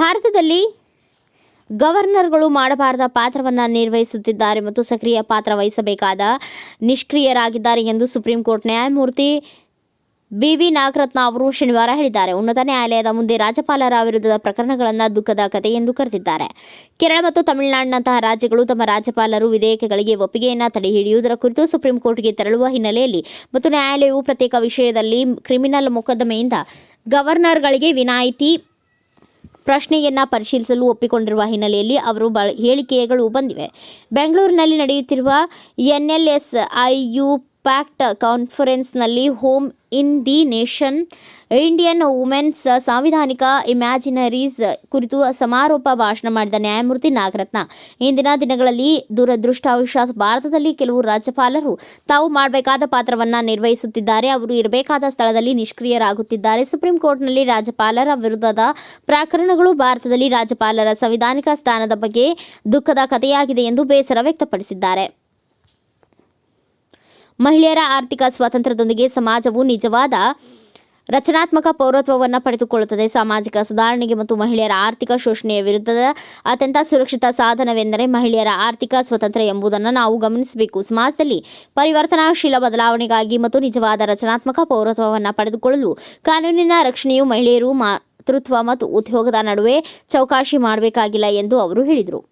ಭಾರತದಲ್ಲಿ ಗವರ್ನರ್ಗಳು ಮಾಡಬಾರದ ಪಾತ್ರವನ್ನು ನಿರ್ವಹಿಸುತ್ತಿದ್ದಾರೆ ಮತ್ತು ಸಕ್ರಿಯ ಪಾತ್ರ ವಹಿಸಬೇಕಾದ ನಿಷ್ಕ್ರಿಯರಾಗಿದ್ದಾರೆ ಎಂದು ಸುಪ್ರೀಂ ಕೋರ್ಟ್ ನ್ಯಾಯಮೂರ್ತಿ ಬಿ.ವಿ. ನಾಗರತ್ನ ಅವರು ಶನಿವಾರ ಹೇಳಿದ್ದಾರೆ. ಉನ್ನತ ನ್ಯಾಯಾಲಯದ ಮುಂದೆ ರಾಜ್ಯಪಾಲರ ವಿರುದ್ಧದ ಪ್ರಕರಣಗಳನ್ನು ದುಃಖದ ಕಥೆ ಎಂದು ಕರೆದಿದ್ದಾರೆ. ಕೇರಳ ಮತ್ತು ತಮಿಳುನಾಡಿನಂತಹ ರಾಜ್ಯಗಳು ತಮ್ಮ ರಾಜ್ಯಪಾಲರು ವಿಧೇಯಕಗಳಿಗೆ ಒಪ್ಪಿಗೆಯನ್ನು ತಡೆಹಿಡಿಯುವುದರ ಕುರಿತು ಸುಪ್ರೀಂ ಕೋರ್ಟ್ಗೆ ತೆರಳುವ ಹಿನ್ನೆಲೆಯಲ್ಲಿ ಮತ್ತು ನ್ಯಾಯಾಲಯವು ಪ್ರತ್ಯೇಕ ವಿಷಯದಲ್ಲಿ ಕ್ರಿಮಿನಲ್ ಮೊಕದ್ದಮೆಯಿಂದ ಗವರ್ನರ್ಗಳಿಗೆ ವಿನಾಯಿತಿ ಪ್ರಶ್ನೆಯನ್ನು ಪರಿಶೀಲಿಸಲು ಒಪ್ಪಿಕೊಂಡಿರುವ ಹಿನ್ನೆಲೆಯಲ್ಲಿ ಅವರು ಹೇಳಿಕೆಗಳು ಬಂದಿವೆ. ಬೆಂಗಳೂರಿನಲ್ಲಿ ನಡೆಯುತ್ತಿರುವ NLSIU ಪ್ಯಾಕ್ಟ್ ಕಾನ್ಫರೆನ್ಸ್ನಲ್ಲಿ home in the nation Indian women's ಸಾಂವಿಧಾನಿಕ ಇಮ್ಯಾಜಿನರೀಸ್ ಕುರಿತು ಸಮಾರೋಪ ಭಾಷಣ ಮಾಡಿದ ನ್ಯಾಯಮೂರ್ತಿ ನಾಗರತ್ನ, ಇಂದಿನ ದಿನಗಳಲ್ಲಿ ದುರದೃಷ್ಟವಶಾತ್ ಭಾರತದಲ್ಲಿ ಕೆಲವು ರಾಜ್ಯಪಾಲರು ತಾವು ಮಾಡಬೇಕಾದ ಪಾತ್ರವನ್ನು ನಿರ್ವಹಿಸುತ್ತಿದ್ದಾರೆ. ಅವರು ಇರಬೇಕಾದ ಸ್ಥಳದಲ್ಲಿ ನಿಷ್ಕ್ರಿಯರಾಗುತ್ತಿದ್ದಾರೆ. ಸುಪ್ರೀಂ ಕೋರ್ಟ್ನಲ್ಲಿ ರಾಜ್ಯಪಾಲರ ವಿರುದ್ಧದ ಪ್ರಕರಣಗಳು ಭಾರತದಲ್ಲಿ ರಾಜ್ಯಪಾಲರ ಸಂವಿಧಾನಿಕ ಸ್ಥಾನದ ಬಗ್ಗೆ ದುಃಖದ ಕಥೆಯಾಗಿದೆ ಎಂದು ಬೇಸರ ವ್ಯಕ್ತಪಡಿಸಿದ್ದಾರೆ. ಮಹಿಳೆಯರ ಆರ್ಥಿಕ ಸ್ವಾತಂತ್ರ್ಯದೊಂದಿಗೆ ಸಮಾಜವು ನಿಜವಾದ ರಚನಾತ್ಮಕ ಪೌರತ್ವವನ್ನು ಪಡೆದುಕೊಳ್ಳುತ್ತದೆ. ಸಾಮಾಜಿಕ ಸುಧಾರಣೆಗೆ ಮತ್ತು ಮಹಿಳೆಯರ ಆರ್ಥಿಕ ಶೋಷಣೆಯ ವಿರುದ್ಧದ ಅತ್ಯಂತ ಸುರಕ್ಷಿತ ಸಾಧನವೆಂದರೆ ಮಹಿಳೆಯರ ಆರ್ಥಿಕ ಸ್ವಾತಂತ್ರ್ಯ ಎಂಬುದನ್ನು ನಾವು ಗಮನಿಸಬೇಕು. ಸಮಾಜದಲ್ಲಿ ಪರಿವರ್ತನಾಶೀಲ ಬದಲಾವಣೆಗಾಗಿ ಮತ್ತು ನಿಜವಾದ ರಚನಾತ್ಮಕ ಪೌರತ್ವವನ್ನು ಪಡೆದುಕೊಳ್ಳಲು ಕಾನೂನಿನ ರಕ್ಷಣೆಯು ಮಹಿಳೆಯರು ಮಾತೃತ್ವ ಮತ್ತು ಉದ್ಯೋಗದ ನಡುವೆ ಚೌಕಾಶಿ ಮಾಡಬೇಕಾಗಿಲ್ಲ ಎಂದು ಅವರು ಹೇಳಿದರು.